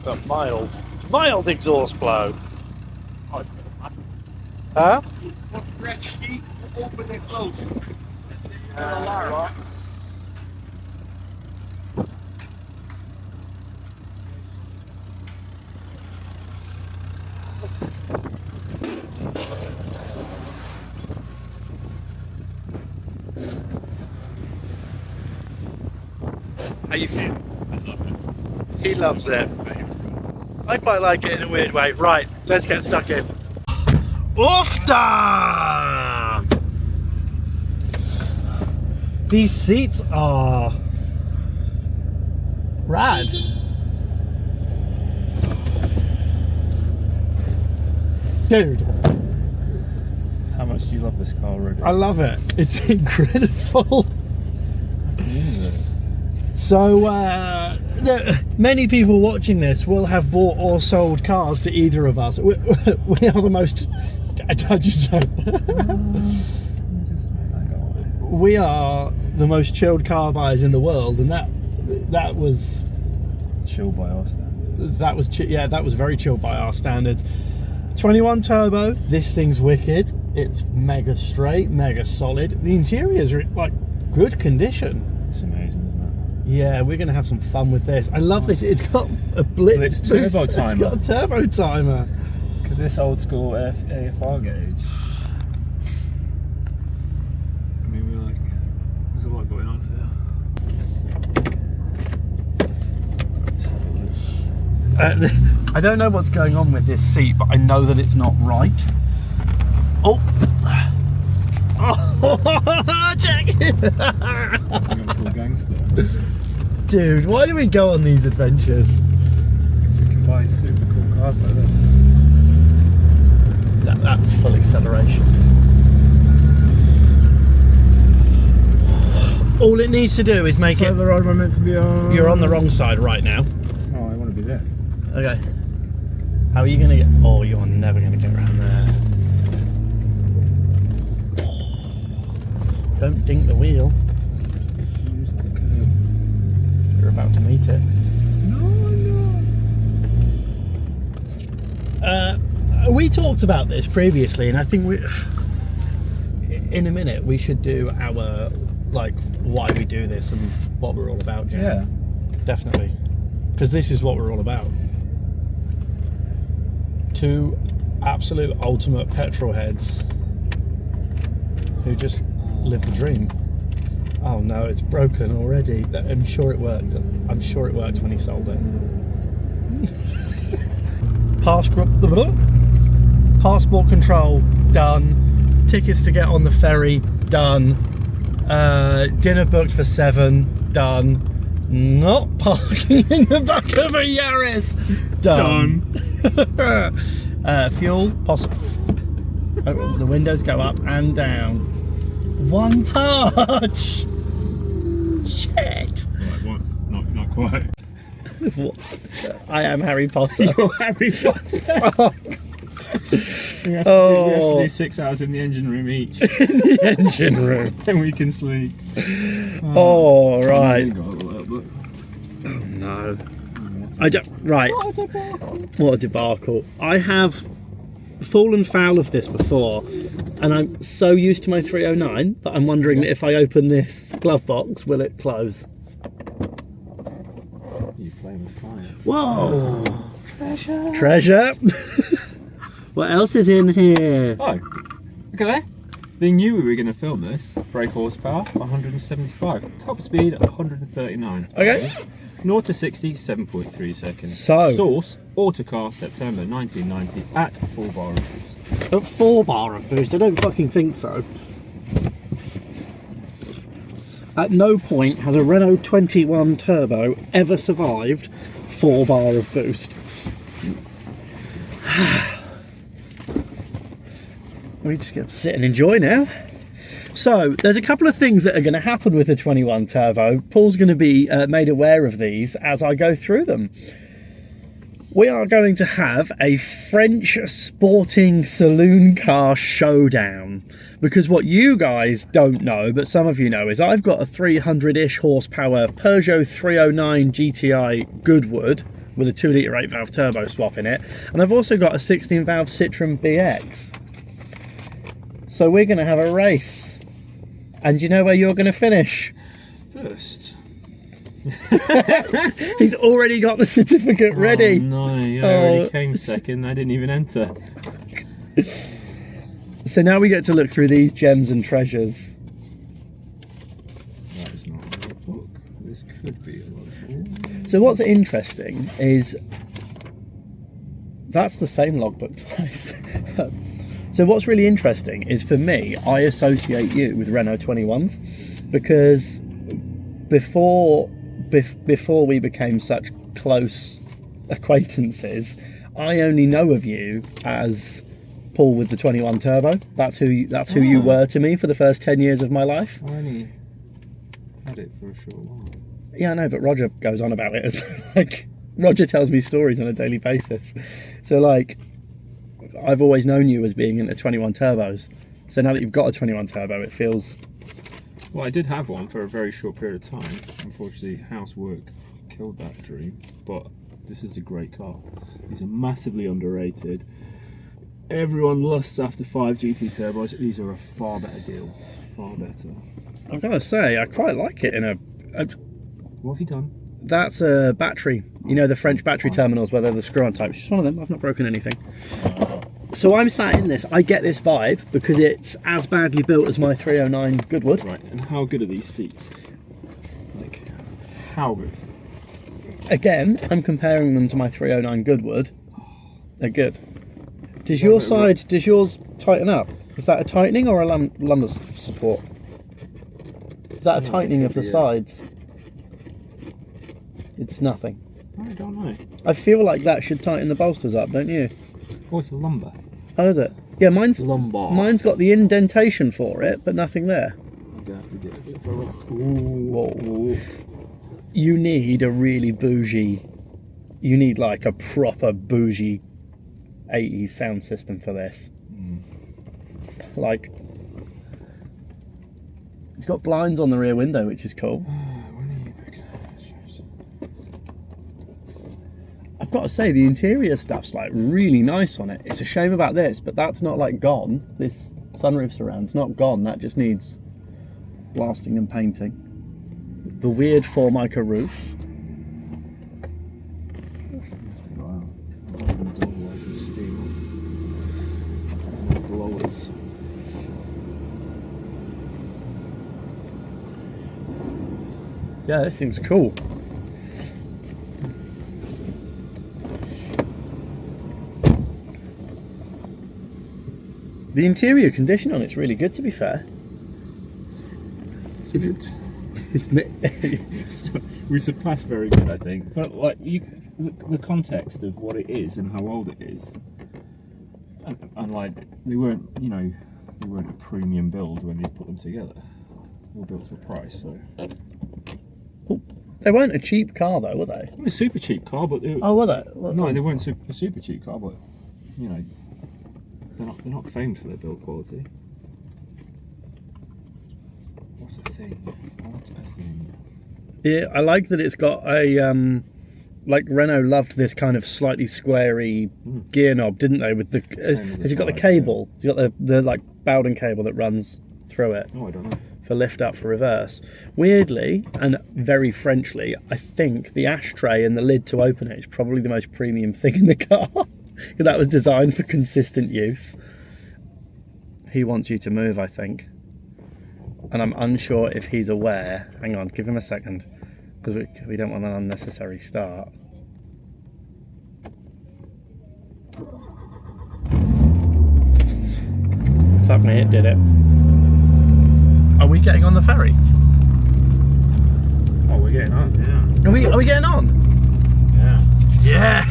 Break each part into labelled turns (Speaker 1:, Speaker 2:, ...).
Speaker 1: A mild exhaust blow. Huh?
Speaker 2: Open and close.
Speaker 1: How you feel? I love it. He loves it. I quite like it in a weird way. Right, let's get stuck in. Off da! These seats are rad. Dude.
Speaker 3: How much do you love this car already?
Speaker 1: I love it. It's incredible. So, many people watching this will have bought or sold cars to either of us. We are the most... We are the most chilled car buyers in the world, and that was...
Speaker 3: Chilled by our standards.
Speaker 1: That was very chilled by our standards. 21 turbo, this thing's wicked. It's mega straight, mega solid. The interiors are like good condition.
Speaker 3: It's amazing, isn't
Speaker 1: Yeah, we're going to have some fun with this. I love this. It's got a blitz
Speaker 3: turbo timer.
Speaker 1: It's got a turbo timer.
Speaker 3: Look at this old school AFR gauge. I mean, there's a lot going on
Speaker 1: here. I don't know what's going on with this seat, but I know that it's not right. Oh! Oh, check it!
Speaker 3: Full gangster.
Speaker 1: Dude, why do we go on these adventures?
Speaker 3: Because we can buy super cool cars like this.
Speaker 1: That's full acceleration. All it needs to do is make it...
Speaker 3: the road am I meant to be on?
Speaker 1: You're on the wrong side right now.
Speaker 3: Oh, I want to be there.
Speaker 1: Okay. How are you going to get... Oh, you're never going to get around there. Don't dink the wheel. You're about to meet it.
Speaker 3: No.
Speaker 1: We talked about this previously, and I think in a minute we should do our why we do this and what we're all about, Jim.
Speaker 3: Yeah,
Speaker 1: definitely, because this is what we're all about. Two absolute ultimate petrol heads who just live the dream. Oh no, it's broken already. I'm sure it worked. I'm sure it worked when he sold it. Passport control done. Tickets to get on the ferry done. Dinner booked for 7 done. Not parking in the back of a Yaris done. Fuel possible. Oh, the windows go up and down. One touch. Shit.
Speaker 3: Right, what? Not quite.
Speaker 1: I am Harry Potter.
Speaker 3: You're Harry Potter. We have to do 6 hours in the engine room each.
Speaker 1: In the engine room.
Speaker 3: Then we can sleep.
Speaker 1: Oh, right.
Speaker 3: Oh
Speaker 1: no. I don't. Right. What a debacle. I have fallen foul of this before, and I'm so used to my 309 that I'm wondering that if I open this glove box, will it close?
Speaker 3: You're playing with fire.
Speaker 1: Whoa!
Speaker 3: Treasure!
Speaker 1: Treasure! What else is in here?
Speaker 3: Oh, look at that. They knew we were going to film this. Brake horsepower, 175. Top speed, 139.
Speaker 1: Okay.
Speaker 3: 0 to 60, 7.3 seconds.
Speaker 1: So.
Speaker 3: Source, Autocar, September 1990 at 4 bar of boost.
Speaker 1: At 4 bar of boost? I don't fucking think so. At no point has a Renault 21 Turbo ever survived 4 bar of boost. We just get to sit and enjoy now. So, there's a couple of things that are going to happen with the 21 Turbo. Paul's going to be made aware of these as I go through them. We are going to have a French sporting saloon car showdown Because what you guys don't know, but some of you know, is I've got a 300-ish horsepower Peugeot 309 GTI Goodwood with a 2-litre 8-valve turbo swap in it. And I've also got a 16-valve Citroen BX. So we're going to have a race. And you know where you're going to finish?
Speaker 3: First.
Speaker 1: He's already got the certificate ready.
Speaker 3: Oh no, yeah, I already came second. I didn't even enter.
Speaker 1: So now we get to look through these gems and treasures.
Speaker 3: That is not a logbook. This could be a logbook.
Speaker 1: So what's interesting is that's the same logbook twice. So what's really interesting is, for me, I associate you with Renault 21s because before we became such close acquaintances, I only know of you as Paul with the 21 turbo. That's who you were to me for the first 10 years of my life.
Speaker 3: I only had it for a short while.
Speaker 1: Yeah, I know, but Roger goes on about it as like Roger tells me stories on a daily basis. So like, I've always known you as being into 21 turbos. So now that you've got a 21 turbo, it feels.
Speaker 3: Well, I did have one for a very short period of time. Unfortunately, housework killed that dream. But this is a great car. These are massively underrated. Everyone lusts after 5 GT turbos. These are a far better deal. Far better.
Speaker 1: I've got to say, I quite like it in a.
Speaker 3: What have you done?
Speaker 1: That's a battery. You know, the French battery terminals where they're the screw-on type. It's just one of them. I've not broken anything. So I'm sat in this. I get this vibe because it's as badly built as my 309 Goodwood.
Speaker 3: Right, and how good are these seats? Like, how good?
Speaker 1: Again, I'm comparing them to my 309 Goodwood. They're good. Does yours tighten up? Is that a tightening or a lumbar support? Is that a tightening of the sides? It's nothing.
Speaker 3: I don't know.
Speaker 1: I feel like that should tighten the bolsters up, don't you?
Speaker 3: Oh, it's a lumbar.
Speaker 1: Oh, is it? Yeah, mine's
Speaker 3: Lumbar.
Speaker 1: Mine's got the indentation for it, but nothing there.
Speaker 3: I'm gonna have to get a bit of a look.
Speaker 1: Ooh. You need a really bougie. You need like a proper bougie 80s sound system for this. Like, it's got blinds on the rear window, which is cool. I've got to say, the interior stuff's like really nice on it. It's a shame about this, but that's not like gone. This sunroof surround's not gone. That just needs blasting and painting. The weird Formica roof.
Speaker 3: Wow. Blowers.
Speaker 1: Yeah, this thing's cool. The interior condition on it's really good, to be fair.
Speaker 3: We surpassed very good, I think. But like the context of what it is and how old it is, and like they weren't a premium build when you put them together. They were built to a price, so.
Speaker 1: Oh, they weren't a cheap car though, were they?
Speaker 3: They were a super cheap car, but they were,
Speaker 1: oh, were they?
Speaker 3: no, they weren't a super cheap car, but you know. They're not famed for their build quality. What a thing. What a thing.
Speaker 1: Yeah, I like that it's got a like Renault loved this kind of slightly squarey gear knob, didn't they? With the has it got the cable? It's got the like Bowden cable that runs through it.
Speaker 3: Oh, I don't know.
Speaker 1: For lift up, for reverse. Weirdly and very Frenchly, I think the ashtray and the lid to open it is probably the most premium thing in the car. That was designed for consistent use. He wants you to move, I think. And I'm unsure if he's aware. Hang on, give him a second. Because we don't want an unnecessary start. Fuck me, it did it. Are we getting on the ferry?
Speaker 3: Oh, we're getting on, yeah.
Speaker 1: Are we getting on?
Speaker 3: Yeah.
Speaker 1: Yeah!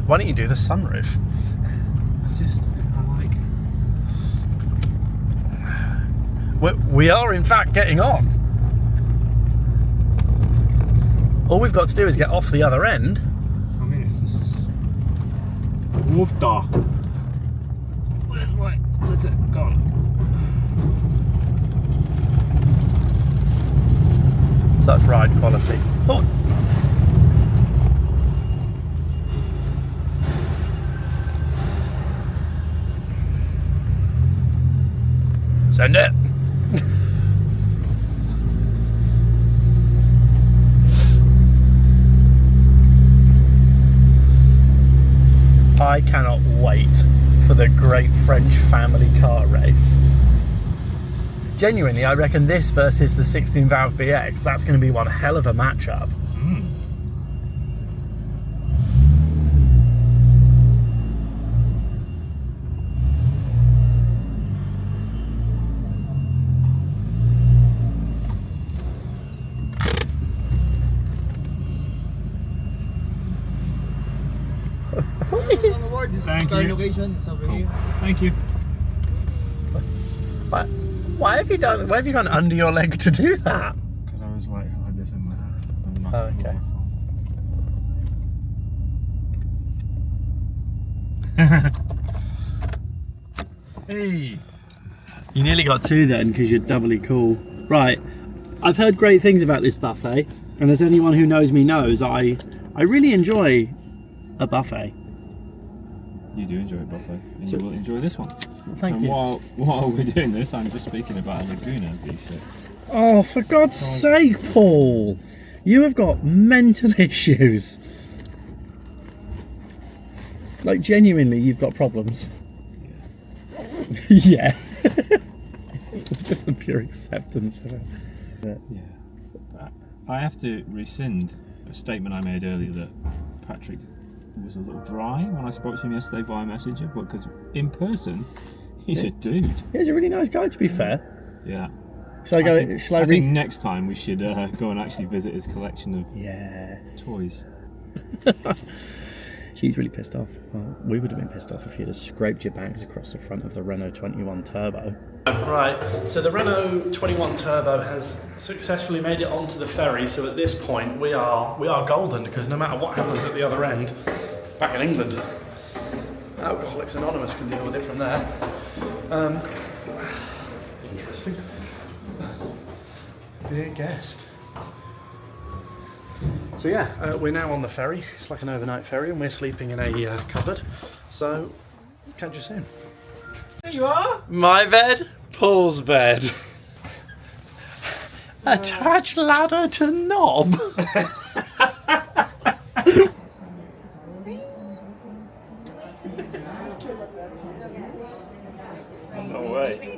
Speaker 1: Why don't you do the sunroof? We are in fact getting on. All we've got to do is get off the other end.
Speaker 3: I mean, this is Woofda. Where's my splitter gone?
Speaker 1: Such ride quality. Oh. Send it. I cannot wait for the Great French Family Car Race. Genuinely, I reckon this versus the 16 valve BX, that's going to be one hell of a matchup.
Speaker 3: Thank you.
Speaker 2: Location,
Speaker 3: Cool. Thank you.
Speaker 1: But why have you gone under your leg to do that?
Speaker 3: Because I was like this in my hand.
Speaker 1: Oh, okay.
Speaker 3: Hey.
Speaker 1: You nearly got two then because you're doubly cool. Right, I've heard great things about this buffet, and as anyone who knows me knows, I really enjoy a buffet.
Speaker 3: You do enjoy a buffet, and you will enjoy this one.
Speaker 1: Thank
Speaker 3: and
Speaker 1: you.
Speaker 3: While we're doing this, I'm just speaking about a Laguna V6.
Speaker 1: Oh, for God's sake, Paul! You have got mental issues. Like, genuinely, you've got problems. Yeah. Just the pure acceptance of it.
Speaker 3: Yeah. I have to rescind a statement I made earlier that Patrick was a little dry when I spoke to him yesterday via Messenger, but because in person, he's a dude.
Speaker 1: He's a really nice guy, to be fair.
Speaker 3: Yeah.
Speaker 1: Shall I go?
Speaker 3: I think next time we should go and actually visit his collection of toys.
Speaker 1: She's really pissed off. Well, we would have been pissed off if you'd have scraped your bags across the front of the Renault 21 Turbo. Right, so the Renault 21 Turbo has successfully made it onto the ferry, so at this point we are golden, because no matter what happens at the other end, back in England, Alcoholics Anonymous can deal with it from there. Interesting. Dear guest. So yeah, we're now on the ferry. It's like an overnight ferry, and we're sleeping in a cupboard. So, catch you soon.
Speaker 3: There you are.
Speaker 1: My bed, Paul's bed. Attach ladder to knob.
Speaker 3: No way.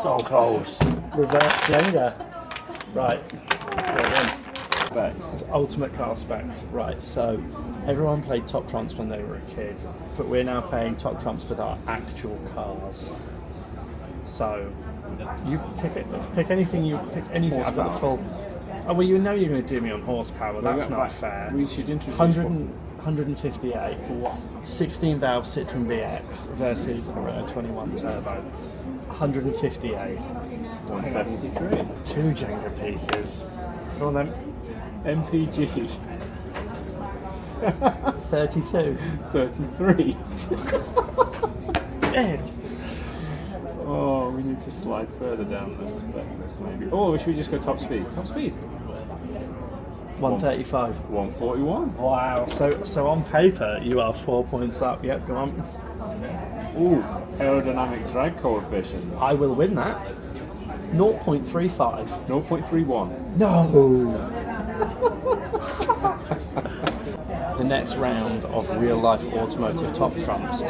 Speaker 1: So close. Reverse Jenga. Right, let's go again. Specs. Ultimate car specs. Right, so everyone played Top Trumps when they were a kid, but we're now playing Top Trumps with our actual cars. So you pick anything. You pick anything. I've got the full. Oh well, you know you're going to do me on horsepower. That's not fair.
Speaker 3: We should introduce
Speaker 1: 158 for what? 16 valve Citroen VX versus a Renault 21 Turbo. 158.
Speaker 3: 173.
Speaker 1: Two Jenga pieces. Go on then.
Speaker 3: MPG.
Speaker 1: 32.
Speaker 3: 33.
Speaker 1: Dead.
Speaker 3: Oh, we need to slide further down this spec list maybe. Oh, should we just go top speed? Top speed.
Speaker 1: 135.
Speaker 3: 141.
Speaker 1: Wow. So on paper you are 4 points up. Yep. Go on.
Speaker 3: Ooh, aerodynamic drag coefficient.
Speaker 1: I will win that. 0.35.
Speaker 3: 0.31.
Speaker 1: No. The next round of real life automotive top trumps,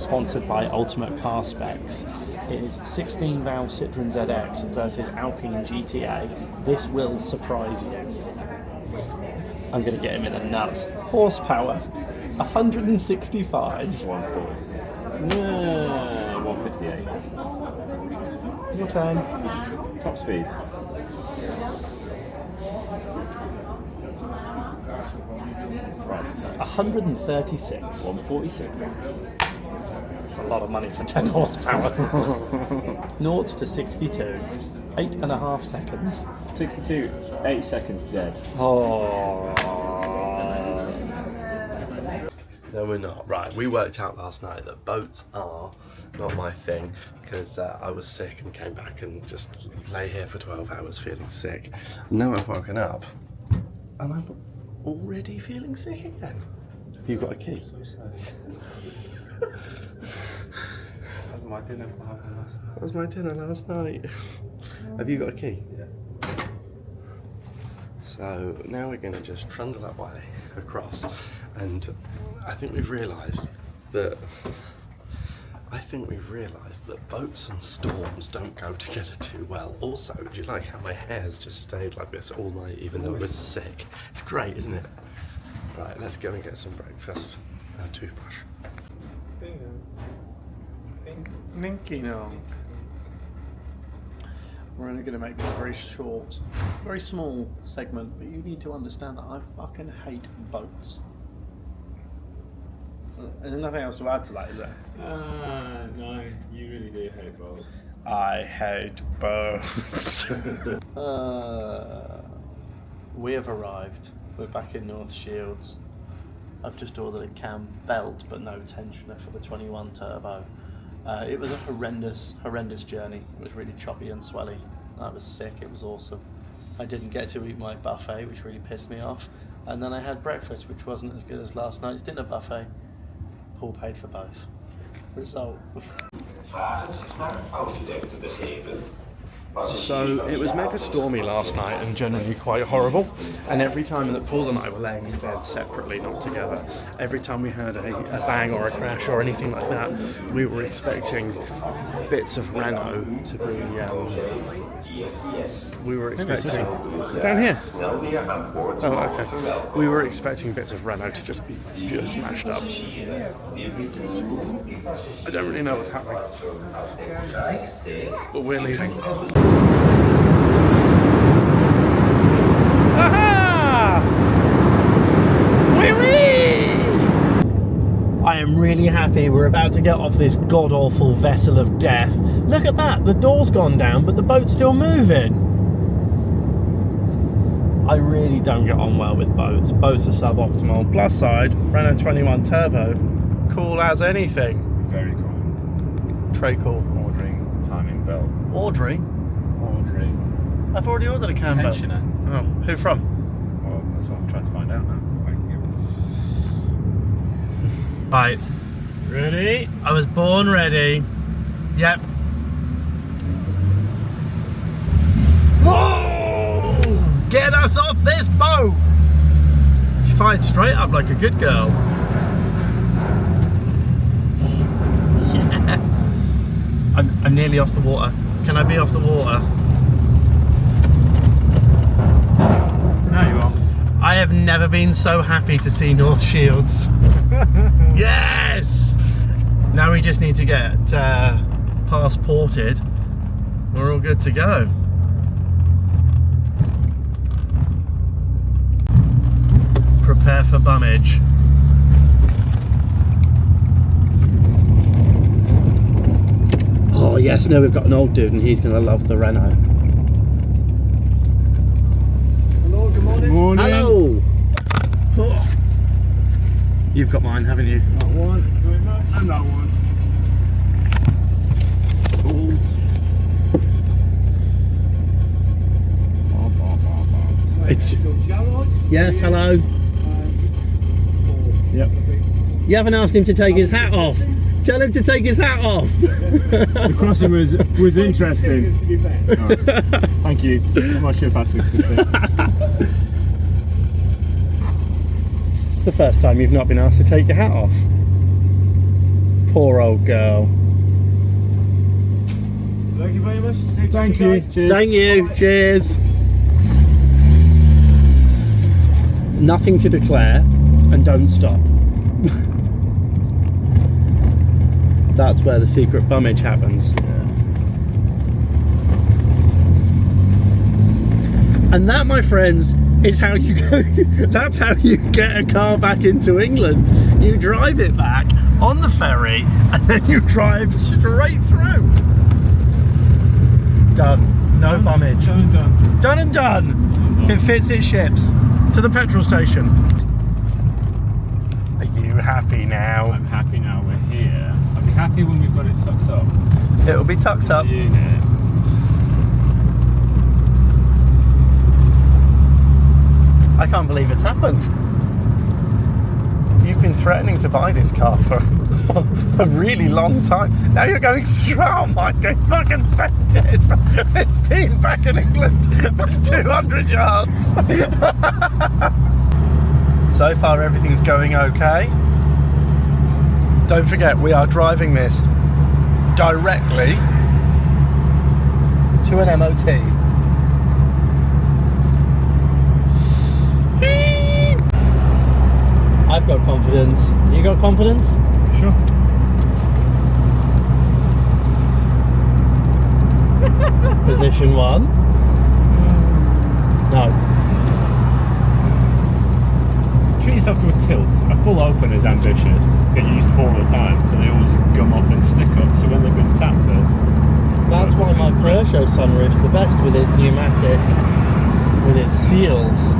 Speaker 1: sponsored by Ultimate Car Specs, is 16 valve Citroen ZX versus Alpine GTA. This will surprise you. I'm going to get him in a nut. Horsepower, 165.
Speaker 3: 158.
Speaker 1: Your turn.
Speaker 3: Top speed. Right.
Speaker 1: 136.
Speaker 3: 146.
Speaker 1: It's a lot of money for 10 horsepower. 0 to 62, 8.5 seconds.
Speaker 3: 62, 8 seconds dead.
Speaker 1: Oh. So we're not. Right, we worked out last night that boats are not my thing because I was sick and came back and just lay here for 12 hours feeling sick. Now I've woken up and I'm already feeling sick again. Have you got a key?
Speaker 3: That was my dinner last night.
Speaker 1: That was my dinner last night. Have you got a key?
Speaker 3: Yeah.
Speaker 1: So now we're going to just trundle that way across, and I think we've realised that boats and storms don't go together too well. Also, do you like how my hair's just stayed like this all night even though I was sick? It's great, isn't it? Right, let's go and get some breakfast. A toothbrush.
Speaker 2: Ninky no. We're only going to make this very short, very small segment, but you need to understand that I fucking hate boats. And there's nothing else to add to that, is there?
Speaker 3: No, you really do hate boats.
Speaker 2: I hate boats. We have arrived. We're back in North Shields. I've just ordered a cam belt, but no tensioner for the 21 turbo. It was a horrendous journey. It was really choppy and swelly. I was sick. It was awesome. I didn't get to eat my buffet, which really pissed me off. And then I had breakfast, which wasn't as good as last night's dinner buffet. Paul paid for both. Result.
Speaker 1: So it was mega stormy last night and generally quite horrible, and every time that Paul and I were laying in bed separately, not together, every time we heard a bang or a crash or anything like that, we were expecting bits of Renault to be we were expecting down here. Oh, okay. We were expecting bits of Renault to just be smashed up. I don't really know what's happening, but we're leaving. Aha! Wee wee! I am really happy we're about to get off this god-awful vessel of death. Look at that, the door's gone down, but the boat's still moving. I really don't get on well with boats. Boats are suboptimal. Plus side, Renault 21 Turbo. Cool as anything.
Speaker 3: Very cool.
Speaker 1: Very cool.
Speaker 3: Ordering timing belt.
Speaker 1: Ordering? I've already ordered a cam belt.
Speaker 3: Pensioner.
Speaker 1: Oh, who from?
Speaker 3: Well, that's what I'm trying to find out now.
Speaker 1: Right.
Speaker 3: Ready?
Speaker 1: I was born ready. Yep. Whoa! Get us off this boat! She fired straight up like a good girl. Yeah. I'm nearly off the water. Can I be off the water?
Speaker 3: Now you are.
Speaker 1: I have never been so happy to see North Shields. Yes! Now we just need to get passported. We're all good to go. Prepare for bummage. Oh yes, no, we've got an old dude and he's going to love the Renault.
Speaker 2: Hello, good morning.
Speaker 3: Morning.
Speaker 1: Hello! Oh. You've got mine, haven't you?
Speaker 2: That one, very much. And that one.
Speaker 1: It's yes, hello.
Speaker 3: Yep.
Speaker 1: You haven't asked him to take his hat off. Tell him to take his hat off.
Speaker 3: The crossing was interesting. Right. Thank you. I'm not sure if that's a good thing.
Speaker 1: It's the first time you've not been asked to take your hat off. Poor old girl.
Speaker 2: Thank you very much.
Speaker 3: Thank you. Cheers.
Speaker 1: Thank you. Cheers. Nothing to declare and don't stop. That's where the secret bummage happens. And that, my friends, is how you go. That's how you get a car back into England. You drive it back on the ferry and then you drive straight through. Done. No bummage.
Speaker 3: Done and done.
Speaker 1: Done and done. It fits its ships. To the petrol station. Are you happy now?
Speaker 3: I'm happy now we're here. I'll be happy when we've got it tucked up.
Speaker 1: It'll be tucked up.
Speaker 3: Unit.
Speaker 1: I can't believe it's happened. You've been threatening to buy this car for a really long time. Now you're going straight. Oh my god, fucking sent it. It's been back in England for 200 yards. So far everything's going okay. Don't forget, we are driving this directly to an MOT. I've got confidence. You got confidence?
Speaker 3: Sure.
Speaker 1: Position 1. No.
Speaker 3: Treat yourself to a tilt. A full open is ambitious. Get used all the time, so they always gum up and stick up. So when they've been sat for...
Speaker 1: That's why my Peugeot sunroof's the best with its pneumatic, with its seals.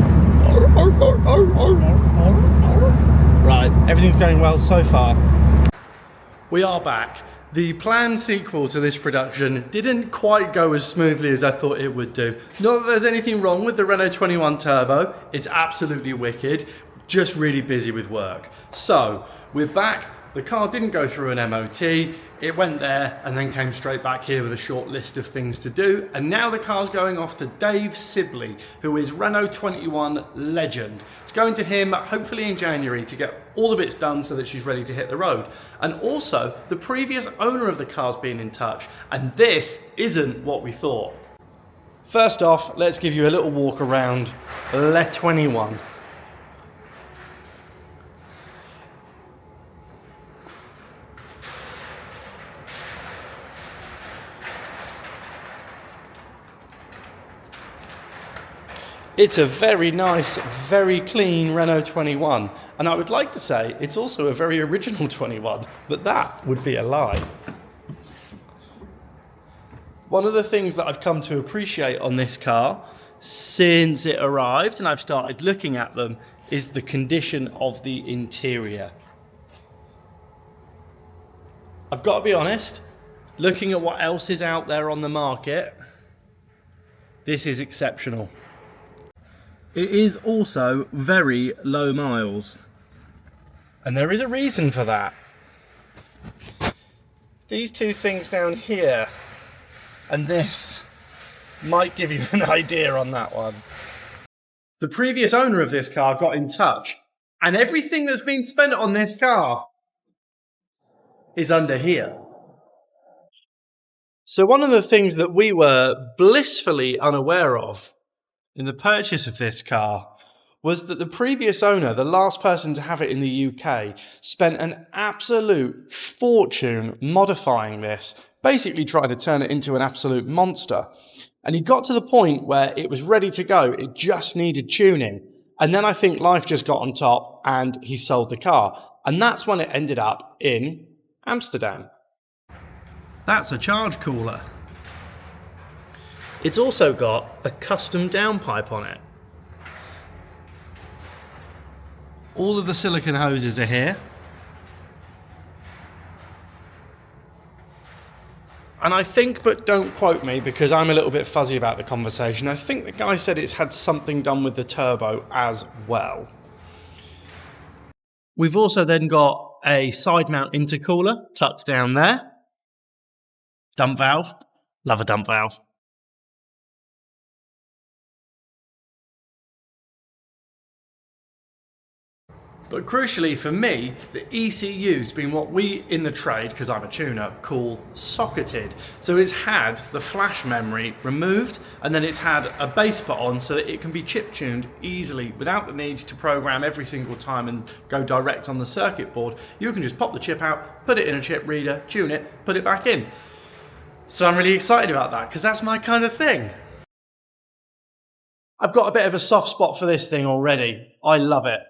Speaker 1: Right, everything's going well so far. We are back. The planned sequel to this production didn't quite go as smoothly as I thought it would do. Not that there's anything wrong with the Renault 21 Turbo, it's absolutely wicked, just really busy with work. So, we're back. The car didn't go through an MOT, it went there and then came straight back here with a short list of things to do. And now the car's going off to Dave Sibley, who is Renault 21 legend. It's going to him hopefully in January to get all the bits done so that she's ready to hit the road. And also, the previous owner of the car's been in touch, and this isn't what we thought. First off, let's give you a little walk around Le 21. It's a very nice, very clean Renault 21, and I would like to say it's also a very original 21, but that would be a lie. One of the things that I've come to appreciate on this car since it arrived and I've started looking at them is the condition of the interior. I've got to be honest, looking at what else is out there on the market, this is exceptional. It is also very low miles, and there is a reason for that. These two things down here and this might give you an idea on that one. The previous owner of this car got in touch, and everything that's been spent on this car is under here. So one of the things that we were blissfully unaware of in the purchase of this car was that the previous owner, the last person to have it in the UK, spent an absolute fortune modifying this, basically trying to turn it into an absolute monster. And he got to the point where it was ready to go, it just needed tuning. And then I think life just got on top and he sold the car. And that's when it ended up in Amsterdam. That's a charge cooler. It's also got a custom downpipe on it. All of the silicone hoses are here. And I think, but don't quote me because I'm a little bit fuzzy about the conversation, I think the guy said it's had something done with the turbo as well. We've also then got a side mount intercooler tucked down there. Dump valve. Love a dump valve. But crucially for me, the ECU's been what we in the trade, because I'm a tuner, call socketed. So it's had the flash memory removed, and then it's had a base put on so that it can be chip tuned easily without the need to program every single time and go direct on the circuit board. You can just pop the chip out, put it in a chip reader, tune it, put it back in. So I'm really excited about that because that's my kind of thing.
Speaker 2: I've got a bit of a soft spot for this thing already. I love it.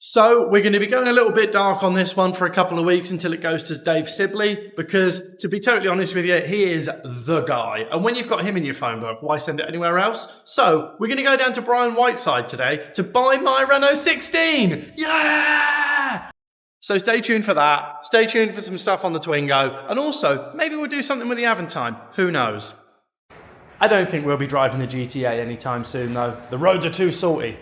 Speaker 2: So we're going to be going a little bit dark on this one for a couple of weeks until it goes to Dave Sibley, because to be totally honest with you, he is the guy. And when you've got him in your phone book, why send it anywhere else? So we're going to go down to Brian Whiteside today to buy my Renault 16. Yeah! So stay tuned for that. Stay tuned for some stuff on the Twingo. And also, maybe we'll do something with the Aventime. Who knows? I don't think we'll be driving the GTA anytime soon though. The roads are too salty.